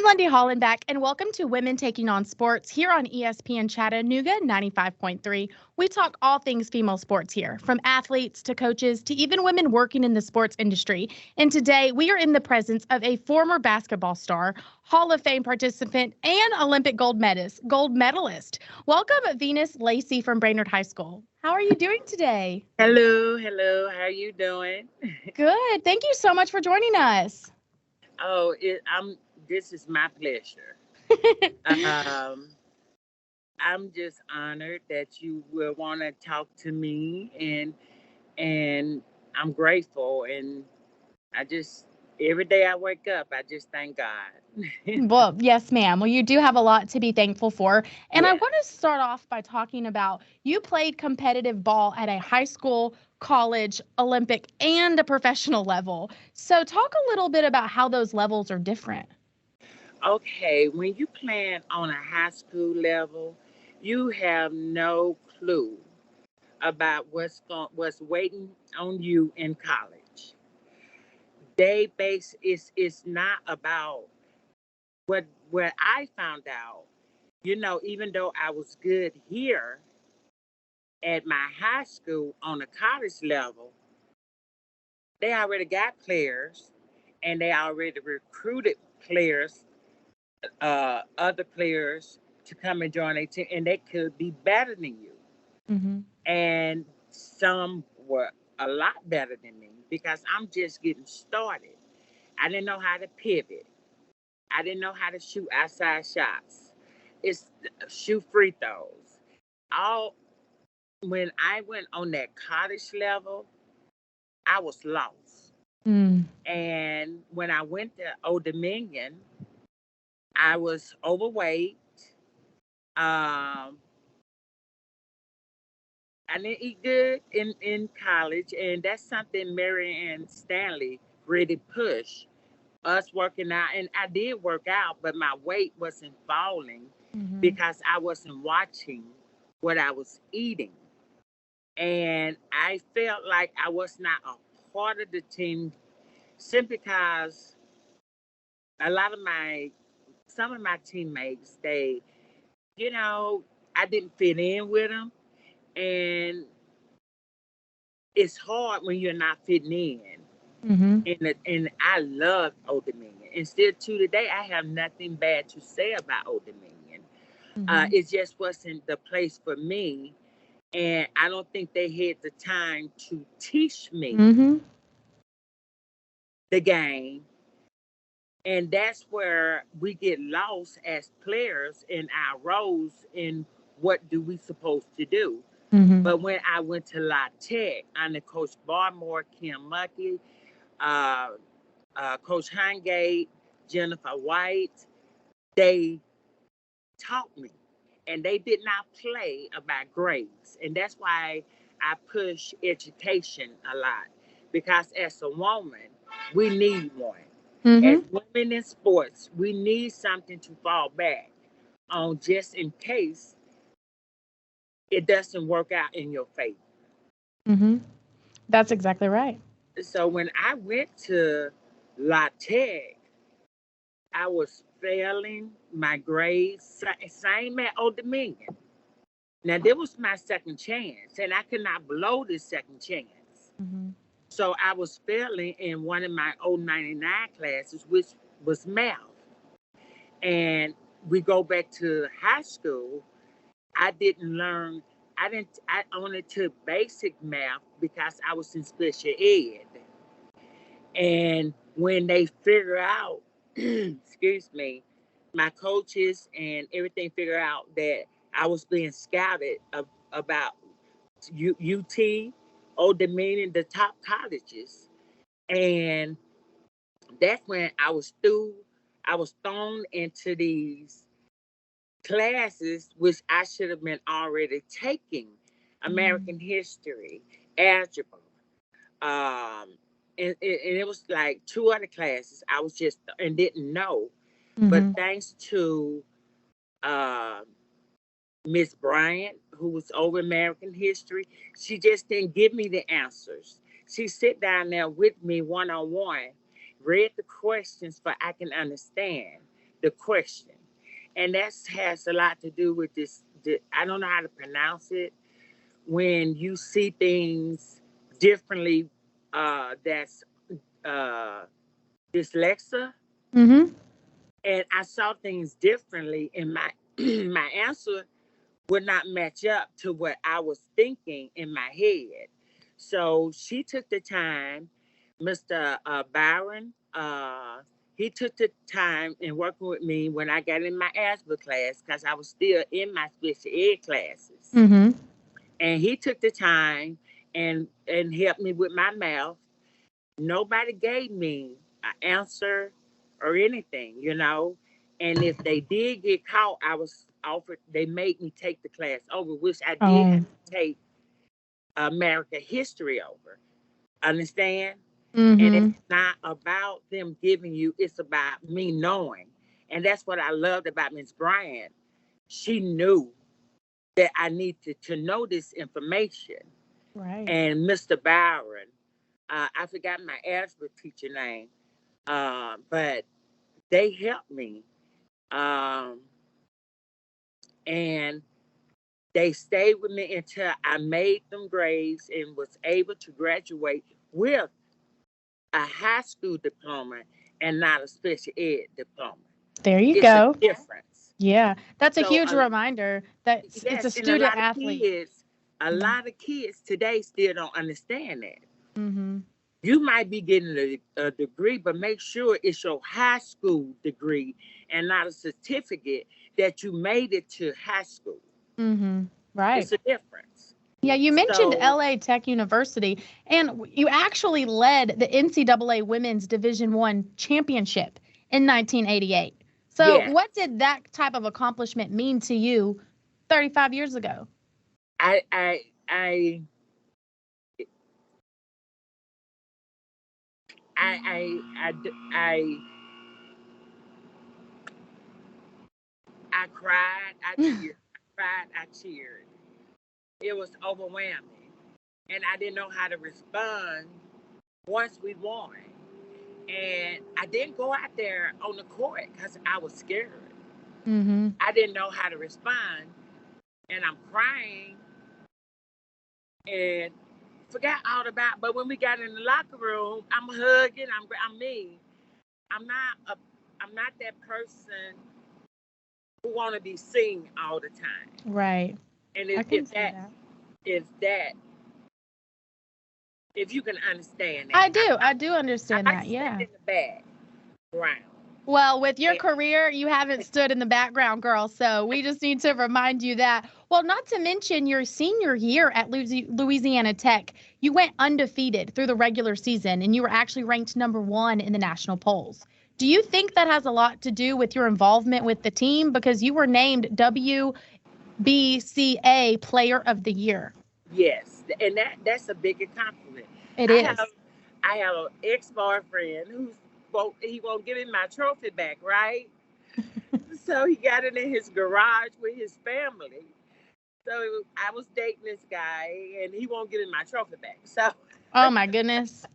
I'm Lundy Hollenbeck, and welcome to Women Taking on Sports here on ESPN Chattanooga 95.3. We talk all things female sports here, from athletes to coaches to even women working in the sports industry. And today we are in the presence of a former basketball star, Hall of Fame participant, and Olympic gold medalist. Welcome, Venus Lacy from Brainerd High School. How are you doing today? Hello. How you doing? Good. Thank you so much for joining us. This is my pleasure. Um, I'm just honored that you will want to talk to me, and I'm grateful, and I just every day I wake up, I just thank God. Well, yes, ma'am. Well, you do have a lot to be thankful for. And I Yeah. want to start off by talking about you played competitive ball at a high school, college, Olympic, and a professional level. So, talk a little bit about how those levels are different. Okay, when you plan on a high school level, you have no clue about what's waiting on you in college. They base is not about what I found out. Even though I was good here at my high school on the college level, they already got players and they already recruited players, other players to come and join their team, and they could be better than you. Hmm. And some were a lot better than me because I'm just getting started. I didn't know how to pivot. I didn't know how to shoot outside shots. It's shoot free throws. All when I went on that college level, I was lost. Mm. And when I went to Old Dominion, I was overweight. Um, I didn't eat good in college, and that's something Mary and Stanley really pushed us working out. And I did work out, but my weight wasn't falling Hmm. because I wasn't watching what I was eating. And I felt like I was not a part of the team simply because a lot of some of my teammates, you know, I didn't fit in with them. And it's hard when you're not fitting in. Hmm. And I love Old Dominion. And still to today, I have nothing bad to say about Old Dominion. Hmm. It just wasn't the place for me. And I don't think they had the time to teach me Hmm. the game. And that's where we get lost as players in our roles in what do we supposed to do. Hmm. But when I went to La Tech under Coach Barmore, Kim Muckey, uh, Coach Hungate, Jennifer White, they taught me. And they did not play about grades. And that's why I push education a lot. Because as a woman, we need one. As Hmm. women in sports, we need something to fall back on just in case it doesn't work out in your favor. Hmm. That's exactly right. So when I went to La Tech, I was failing my grades, same at Old Dominion. Now, this was my second chance, and I could not blow this second chance. Hmm. So I was failing in one of my old 99 classes, which was math. And we go back to high school. I didn't learn, I only took basic math because I was in special ed. And when they figure out, excuse me, my coaches and everything figure out that I was being scouted about UT, Old Dominion, the top colleges. And that's when I was thrown into these classes, which I should have been already taking American history, algebra. Um, and it was like two other classes I was just and didn't know. But Hmm. thanks to uh, Miss Bryant, who was over American history, she just didn't give me the answers. She sit down there with me one on one, read the questions for I can understand. the question. And that has a lot to do with this. I don't know how to pronounce it. When you see things differently, that's uh, dyslexia. Mm-hmm. And I saw things differently, and my my answer would not match up to what I was thinking in my head. So she took the time, Mr. Byron, he took the time in working with me when I got in my algebra class because I was still in my special ed classes. Mm-hmm. And he took the time and helped me with my math. Nobody gave me an answer or anything, you know. And if they did get caught, I was offered, they made me take the class over, which I did have Oh. to take American history over. Understand? And it's Mm-hmm. not about them giving you, it's about me knowing. And that's what I loved about Miss Bryant. She knew that I needed to know this information. Right. And Mr. Byron, I forgot my algebra teacher name, but they helped me. Um, and they stayed with me until I made them grades and was able to graduate with a high school diploma and not a special ed diploma. There you It's a go. difference. Yeah, that's a So, huge reminder that it's a yes, and student athlete. a lot of kids today still don't understand that. Mm-hmm. You might be getting a degree, but make sure it's your high school degree and not a certificate that you made it to high school. Mm-hmm. Right. It's a difference. Yeah, you mentioned So, LA Tech University, and you actually led the NCAA Women's Division One championship in 1988. So, yes, what did that type of accomplishment mean to you 35 years ago? I, I, I, I, I cried, I cheered, I cried, I cheered. It was overwhelming, and I didn't know how to respond once we won. And I didn't go out there on the court because I was scared. Mm-hmm. I didn't know how to respond, and I'm crying and forgot all about. But when we got in the locker room, I'm hugging. I'm me. I'm not a. I'm not that person who want to be seen all the time. Right. And I can see that. if that if you can understand that, I do. I do I understand like that. to stand Yeah. in the background. Well, with your And career, you haven't stood in the background, girl. So we just need to remind you that. Well, not to mention your senior year at Louisiana Tech, you went undefeated through the regular season and you were actually ranked #1 in the national polls. Do you think that has a lot to do with your involvement with the team? Because you were named WBCA Player of the Year. yes, and that's a big accomplishment. It I have is. I have an ex-boyfriend he won't give me my trophy back, right? So he got it in his garage with his family. So I was dating this guy, and he won't give me my trophy back. So Oh, my goodness.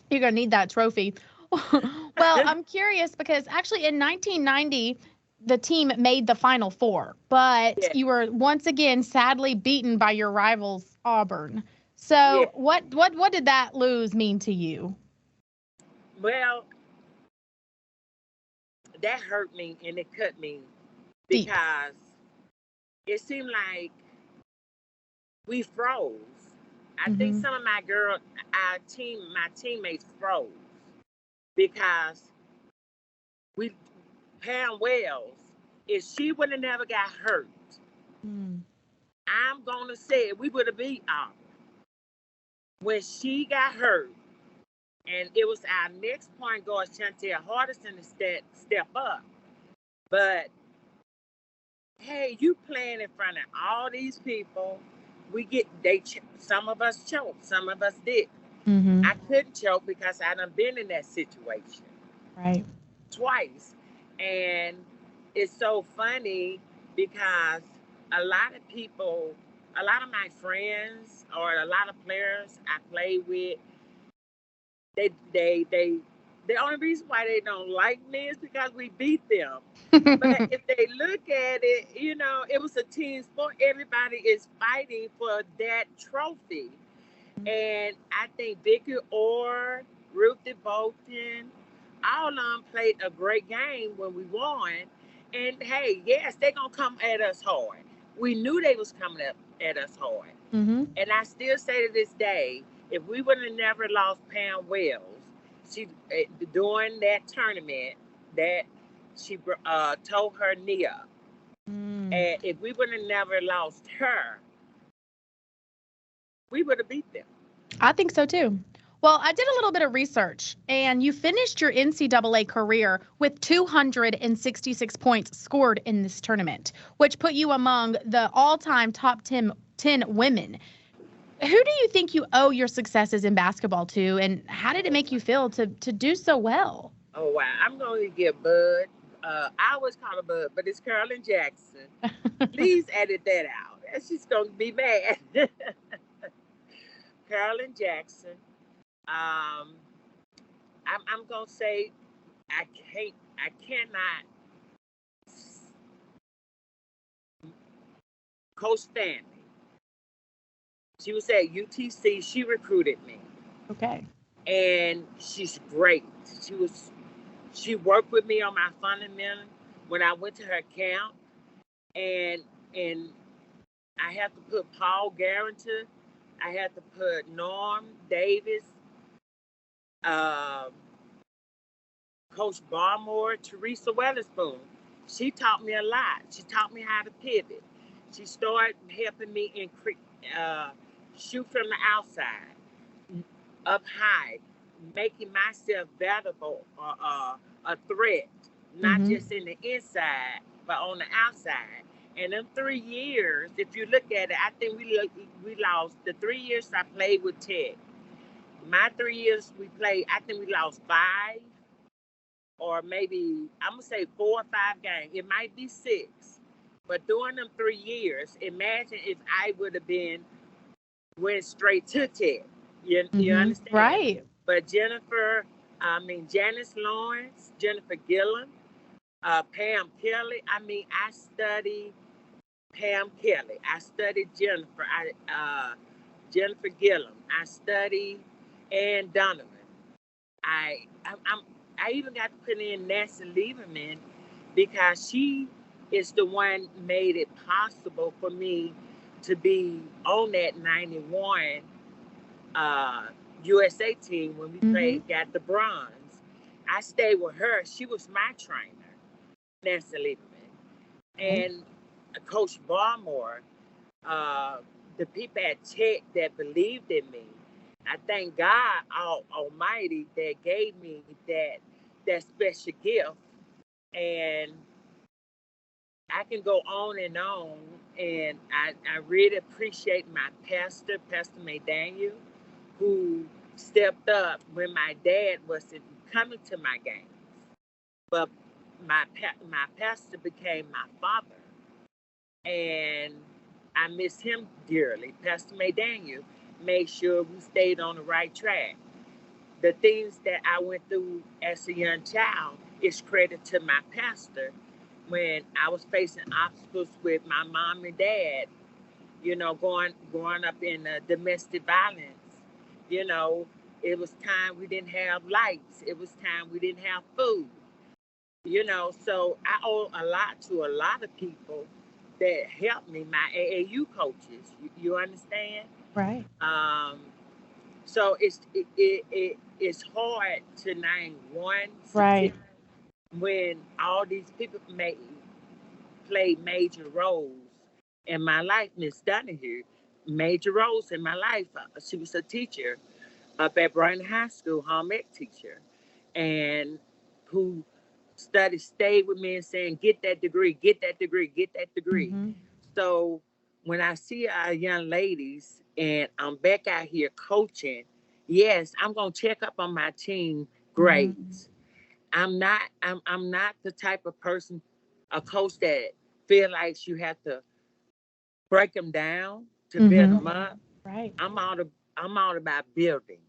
You're going to need that trophy. Well, I'm curious because actually in 1990, the team made the Final Four, but yeah, you were once again sadly beaten by your rivals, Auburn. yeah. So, what did that lose mean to you? Well, that hurt me and it cut me Deep. because it seemed like we froze. I think Hmm. some of my teammates froze because we Pam Wells, if she would have never got hurt, Mm. I'm gonna say it, we would have beat Auburn. When she got hurt, and it was our next point guard, Chantel Hardison, to step up. But hey, you playing in front of all these people. Some of us choked, some of us didn't. Hmm. I couldn't choke because I done been in that situation Right. twice. And it's so funny because a lot of people, a lot of my friends or a lot of players I play with, they The only reason why they don't like me is because we beat them. But if they look at it, it was a team sport. Everybody is fighting for that trophy. And I think Vicky Orr, Ruthie Bolton, all of them played a great game when we won. And hey, yes, they're going to come at us hard. We knew they was coming up at us hard. Mm-hmm. And I still say to this day, if we would have never lost Pam Wells, she during that tournament that she tore her knee up. And if we would have never lost her, we would have beat them. I think so too. Well, I did a little bit of research, and you finished your NCAA career with 266 points scored in this tournament, which put you among the all-time top 10 women. Who do you think you owe your successes in basketball to, and how did it make you feel to do so well? Oh, wow. I'm going to get Bud. I always call her Bud, but it's Carolyn Jackson. Please edit that out. She's going to be mad. Carolyn Jackson. I'm gonna say I cannot. Coach Stanley. She was at UTC. She recruited me. Okay. And she's great. She worked with me on my fundamental when I went to her camp, and I had to put Paul Guarantor. I had to put Norm Davis. Coach Barmore, Teresa Weatherspoon. She taught me a lot. She taught me how to pivot. She started helping me shoot from the outside, up high, making myself valuable, a threat, not just in the inside, but on the outside. And in 3 years, if you look at it, I think we lost the 3 years I played with Tech. My 3 years we played, I think we lost 5, or maybe I'm gonna say 4 or 5 games. It might be 6, but during them 3 years, imagine if I would have went straight to Tech. You understand? Right. But Janice Lawrence, Jennifer Gillen, Pam Kelly. I studied Pam Kelly. I studied Jennifer. Jennifer Gillen. I studied Ann Donovan. I even got to put in Nancy Lieberman because she is the one made it possible for me to be on that 91 USA team when we got the bronze. I stayed with her. She was my trainer, Nancy Lieberman. And Coach Barmore, the people at Tech that believed in me. I thank God Almighty that gave me that special gift. And I can go on. And I really appreciate my pastor, Pastor McDaniel, who stepped up when my dad wasn't coming to my games. But my pastor became my father. And I miss him dearly. Pastor McDaniel made sure we stayed on the right track. The things that I went through as a young child is credit to my pastor when I was facing obstacles with my mom and dad, growing up in domestic violence. It was time we didn't have lights. It was time we didn't have food. So I owe a lot to a lot of people that helped me, my AAU coaches. You understand? Right. So it's hard to name one Right. when all these people played major roles in my life. Miss Donahue, major roles in my life. She was a teacher up at Brainerd High School, home ec teacher, and who stayed with me and saying, get that degree, get that degree, get that degree. So when I see our young ladies and I'm back out here coaching, yes, I'm gonna check up on my team grades. I'm not the type of person, a coach that feel like you have to break them down to build them up. Right. I'm all about building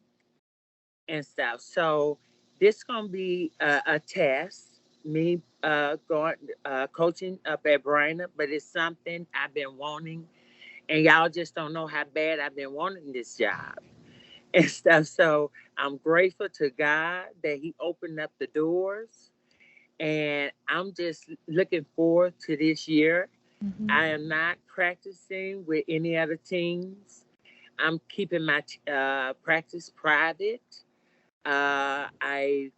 and stuff. So this gonna be a test. Me going coaching up at Brainerd, but it's something I've been wanting, and y'all just don't know how bad I've been wanting this job and stuff. So I'm grateful to God that He opened up the doors, and I'm just looking forward to this year. Mm-hmm. I am not practicing with any other teams. I'm keeping my practice private. I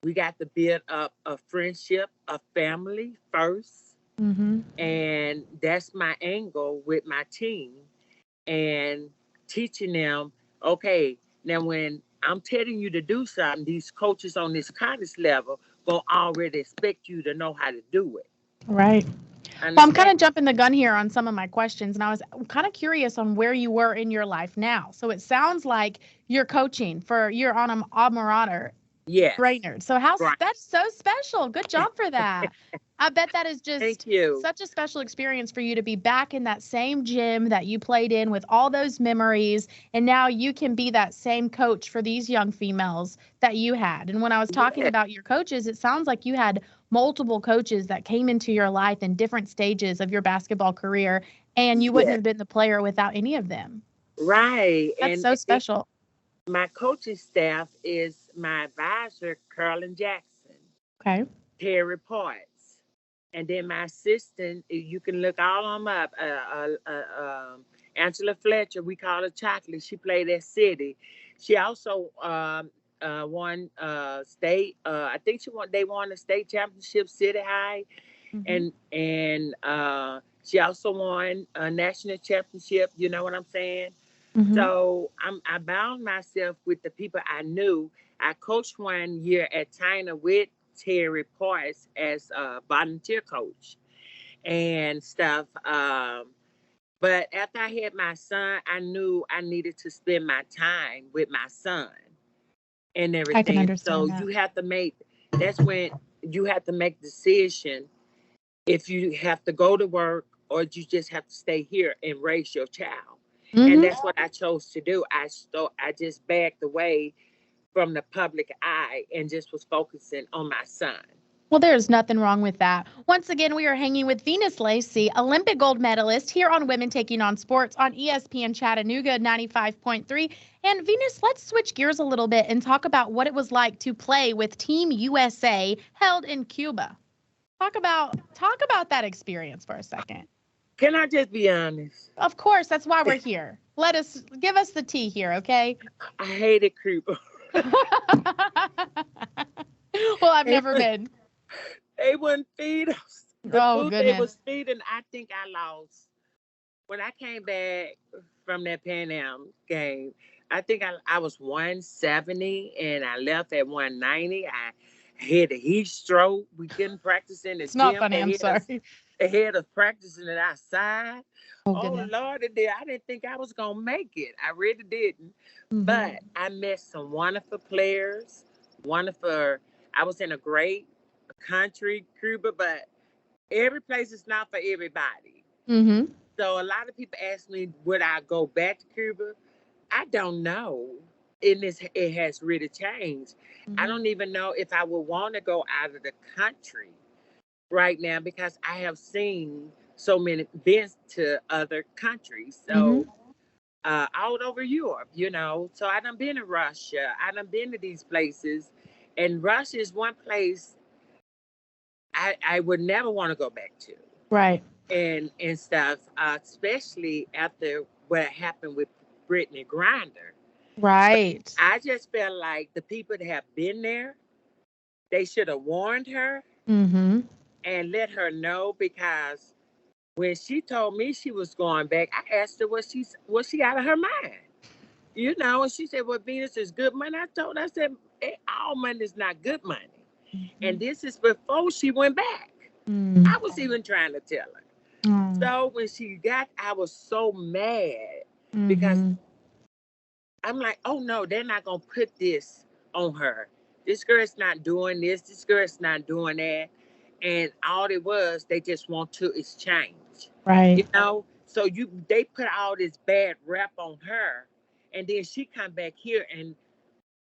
We got to build up a friendship, a family first, Mm-hmm. and that's my angle with my team and teaching them. Okay, now when I'm telling you to do something, these coaches on this college level will already expect you to know how to do it. Right. Well, I'm kind Understand? of jumping the gun here on some of my questions, and I was kind of curious on where you were in your life now. So it sounds like you're coaching for your alma mater, Yes. Brainerd. So how Right. that's so special. Good job for that. I bet that is Thank just you. such a special experience for you to be back in that same gym that you played in with all those memories, and now you can be that same coach for these young females that you had. And when I was talking Yes. about your coaches, it sounds like you had multiple coaches that came into your life in different stages of your basketball career, and you wouldn't Yes. have been the player without any of them. Right. That's And so special. my coaching staff is my advisor, Carolyn Jackson, Okay. Terry Parts. And then my assistant, you can look all of them up. Angela Fletcher, we call her Chocolate. She played at City. She also won state. I think they won the state championship, City High, Hmm. and she also won a national championship. You know what I'm saying? Hmm. So I bound myself with the people I knew. I coached 1 year at China with Terry Parts as a volunteer coach and stuff. But after I had my son, I knew I needed to spend my time with my son and I can everything. So understand that. you have to make, that's when you have to make decision if you have to go to work or you just have to stay here and raise your child. And Hmm. that's what I chose to do. I just backed away from the public eye and just was focusing on my son. Well, there's nothing wrong with that. Once again, we are hanging with Venus Lacy, Olympic gold medalist here on Women Taking on Sports on ESPN Chattanooga 95.3. And Venus, let's switch gears a little bit and talk about what it was like to play with Team USA held in Cuba. Talk about that experience for a second. Can I just be honest? Of course, that's why we're here. Give us the tea here, okay? I hated Cuba. Well, I've they, never would, been. they wouldn't feed us. The Oh, food they goodness. was feeding, I think I lost. When I came back from that Pan Am game, I think I was 170 and I left at 190. I had a heat stroke. We couldn't practice in the It's not gym. funny. I'm sorry. They had us practicing it outside. Oh, Oh goodness. Lord, I didn't think I was gonna make it. I really didn't. Hmm. But I met some wonderful players. Wonderful. I was in a great country, Cuba, but every place is not for everybody. Hmm. So a lot of people ask me, would I go back to Cuba? I don't know. It has really changed. I Hmm. don't even know if I would want to go out of the country right now because I have seen so many been to other countries. Hmm. So all over Europe, you know. So I done been to Russia. I done been to these places. And Russia is one place I would never want to go back to. Right. And stuff, especially after what happened with Brittany Grinder. So Right. I just felt like the people that have been there, they should have warned her Hmm. and let her know because when she told me she was going back, I asked her was she out of her mind, you know, and she said, "Well, Venus is good money." I said, all money is not good money, and Hmm. this is before she went back. Mm. I was even trying to tell her. Oh. So when she got, I was so mad because Hmm. I'm like, oh no, they're not gonna put this on her. This girl's not doing this. This girl's not doing that. And all it was, they just want to is change. You Right. know? So they put all this bad rap on her, and then she come back here and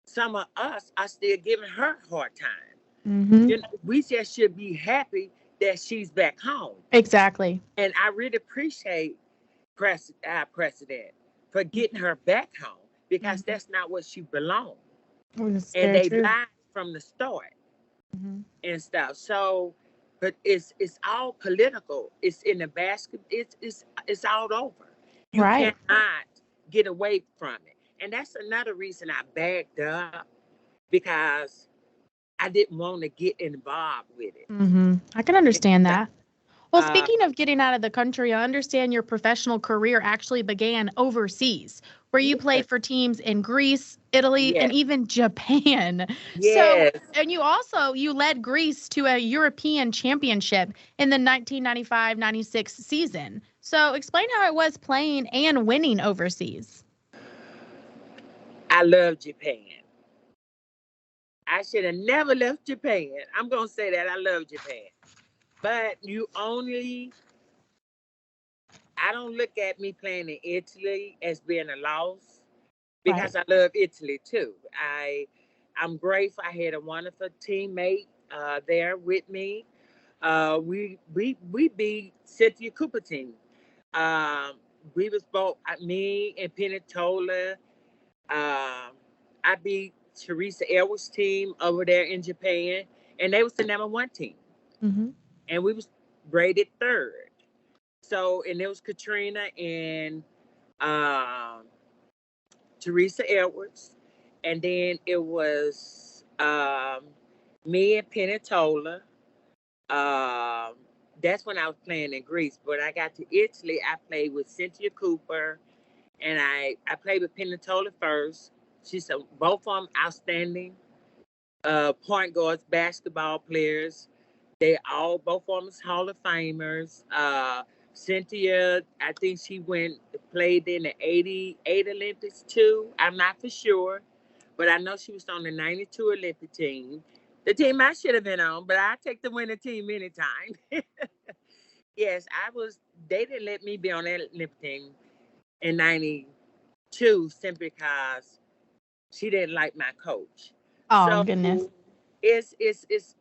some of us are still giving her a hard time. Mm-hmm. You know, we just should be happy that she's back home. Exactly. And I really appreciate our president for getting her back home, because that's not what she belonged. It's And very they true. lied from the start Mm-hmm. and stuff. So, but it's all political. It's in the basket. It's all over. You Right. cannot get away from it. And that's another reason I backed up, because I didn't want to get involved with it. Mm-hmm. I can understand that. Well, Uh, speaking of getting out of the country, I understand your professional career actually began overseas, where you yes, played for teams in Greece, Italy, and yes, even Japan. So, yes. and you led Greece to a European championship in the 1995-96 season. So, explain how it was playing and winning overseas. I love Japan. I should have never left Japan. I'm gonna say that I love Japan. But I don't look at me playing in Italy as being a loss, Right. because I love Italy too. I'm grateful. I had a wonderful teammate there with me. We beat Cynthia Cooper team. Um, we was both me and Penny Tola. I beat Teresa Edwards' team over there in Japan, and they was the #1 team, Mm-hmm. and we was rated third. So, and it was Katrina and um, Teresa Edwards, and then it was me and Penny Tola. Um, that's when I was playing in Greece. But I got to Italy, I played with Cynthia Cooper, and I played with Penny Tola first. She's both of them outstanding point guards, basketball players. They all both of them is Hall of Famers. Cynthia, I think she played in the '88 Olympics too. I'm not for sure, but I know she was on the '92 Olympic team. The team I should have been on, but I take the winning team anytime. Yes, I was. They didn't let me be on that Olympic team in '92 simply because she didn't like my coach. Oh, So goodness. it's it's it's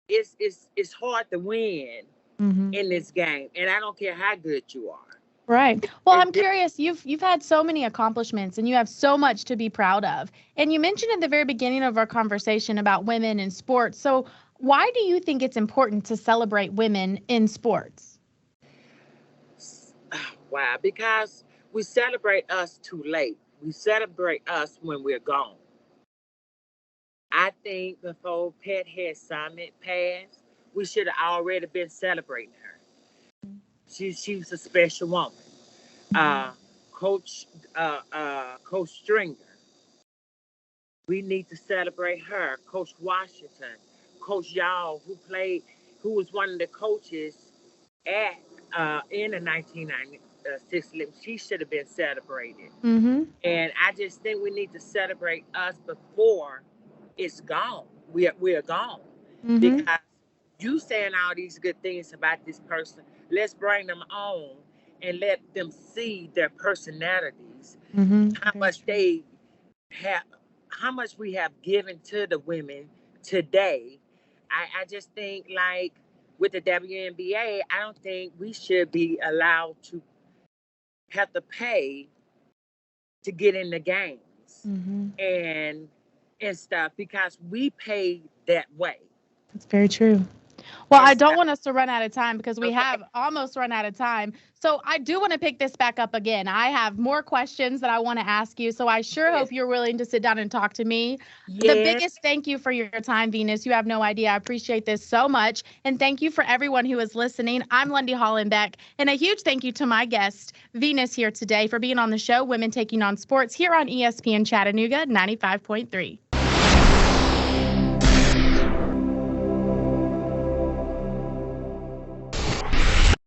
it's it's hard to win Mm-hmm. in this game, and I don't care how good you are. Right. Well, It's I'm curious, you've had so many accomplishments and you have so much to be proud of. And you mentioned at the very beginning of our conversation about women in sports. So, why do you think it's important to celebrate women in sports? wow, because we celebrate us too late. We celebrate us when we're gone. I think before Pet Head Summit passed, we should have already been celebrating her. She was a special woman. Mhm. Uh, Coach Stringer. We need to celebrate her. Coach Washington, Coach Y'all, who was one of the coaches at in the 1996 Olympics. She should have been celebrated. Mhm. And I just think we need to celebrate us before it's gone. We are gone, Mhm. because you saying all these good things about this person. Let's bring them on and let them see their personalities, Mhm. how Very much true. they have, how much we have given to the women today. I just think, like with the WNBA, I don't think we should be allowed to have to pay to get in the games Mhm. and stuff, because we pay that way That's very true. Well, and I don't stuff. want us to run out of time because we Okay. have almost run out of time. So I do want to pick this back up again. I have more questions that I want to ask you. So I sure Yes. hope you're willing to sit down and talk to me. The Yes. biggest thank you for your time, Venus. You have no idea. I appreciate this so much. And thank you for everyone who is listening. I'm Lundy Hollenbeck. And a huge thank you to my guest, Venus, here today for being on the show, Women Taking on Sports, here on ESPN Chattanooga 95.3.